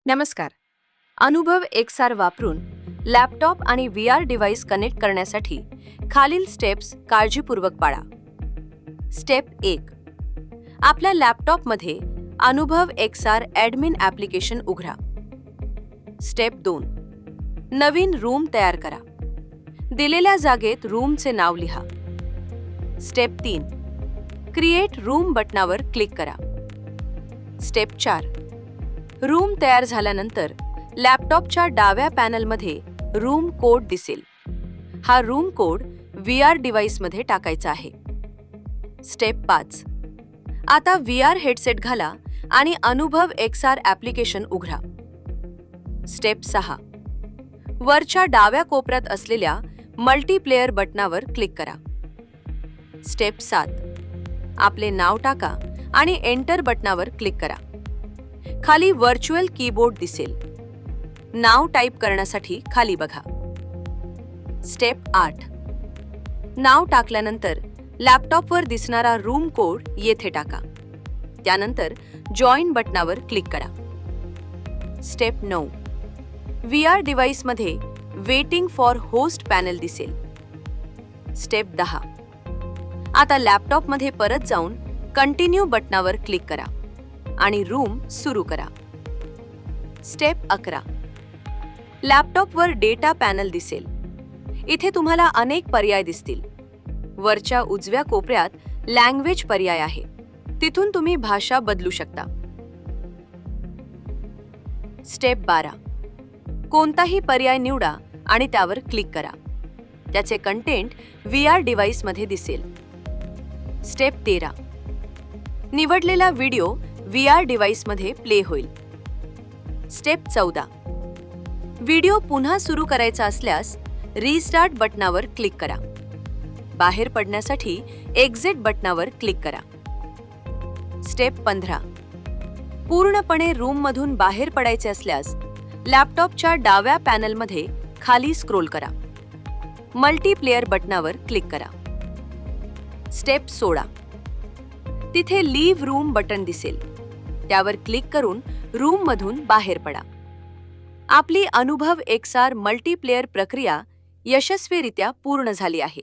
नमस्कार. अनुभव XR वापरून लॅपटॉप आणि VR डिव्हाइस कनेक्ट करण्यासाठी खालील स्टेप्स काळजीपूर्वक पाळा. स्टेप 1. आपल्या लॅपटॉपमध्ये अनुभव XR ॲडमिन ॲप्लिकेशन उघडा. स्टेप 2. नवीन रूम तयार करा. दिलेल्या जागेत रूमचे नाव लिहा. स्टेप 3. क्रिएट रूम बटणावर क्लिक करा. स्टेप 4. रूम तयार झाल्यानंतर लॅपटॉपच्या डाव्या पॅनलमध्ये रूम कोड दिसेल. हा रूम कोड VR डिव्हाइसमध्ये टाकायचा आहे. स्टेप 5. आता VR हेडसेट घाला आणि अनुभव XR ॲप्लिकेशन उघडा. स्टेप 6. वरच्या डाव्या कोपऱ्यात असलेल्या मल्टीप्लेयर बटणावर क्लिक करा. स्टेप 7. आपले नाव टाका आणि एंटर बटणावर क्लिक करा. खाली व्हर्च्युअल कीबोर्ड दिसेल. नाव टाईप करण्यासाठी खाली बघा. स्टेप 8. नाव टाकल्यानंतर लॅपटॉपवर दिसणारा रूम कोड येथे टाका. त्यानंतर जॉइन बटणावर क्लिक करा. स्टेप 9. VR डिव्हाइसमध्ये वेटिंग फॉर होस्ट पॅनल दिसेल. स्टेप 10. आता लॅपटॉपमध्ये परत जाऊन कंटिन्यू बटणावर क्लिक करा आणि रूम सुरू करा. स्टेप 11. लॅपटॉपवर डेटा पॅनल दिसेल. इथे तुम्हाला अनेक पर्याय दिसतील. वरच्या उजव्या कोपऱ्यात लँग्वेज पर्याय आहे. तिथून तुम्ही भाषा बदलू शकता. स्टेप 12. कोणताही पर्याय निवडा आणि त्यावर क्लिक करा. त्याचे कंटेंट VR डिव्हाइसमध्ये दिसेल. स्टेप 13. निवडलेला व्हिडिओ VR डिव्हाइसमध्ये प्ले होईल. स्टेप 14. व्हिडिओ पुन्हा सुरू करायचा असल्यास रिस्टार्ट बटणावर क्लिक करा. बाहेर पडण्यासाठी एक्झिट बटणावर क्लिक करा. स्टेप 15. पूर्णपणे रूममधून बाहेर पडायचे असल्यास लॅपटॉपच्या डाव्या पॅनलमध्ये खाली स्क्रोल करा. मल्टीप्लेयर बटणावर क्लिक करा. स्टेप 16. तिथे लीव्ह रूम बटन दिसेल. त्यावर क्लिक करून रूममधून बाहेर पडा. आपली अनुभव XR मल्टीप्लेयर प्रक्रिया यशस्वीरित्या पूर्ण झाली आहे.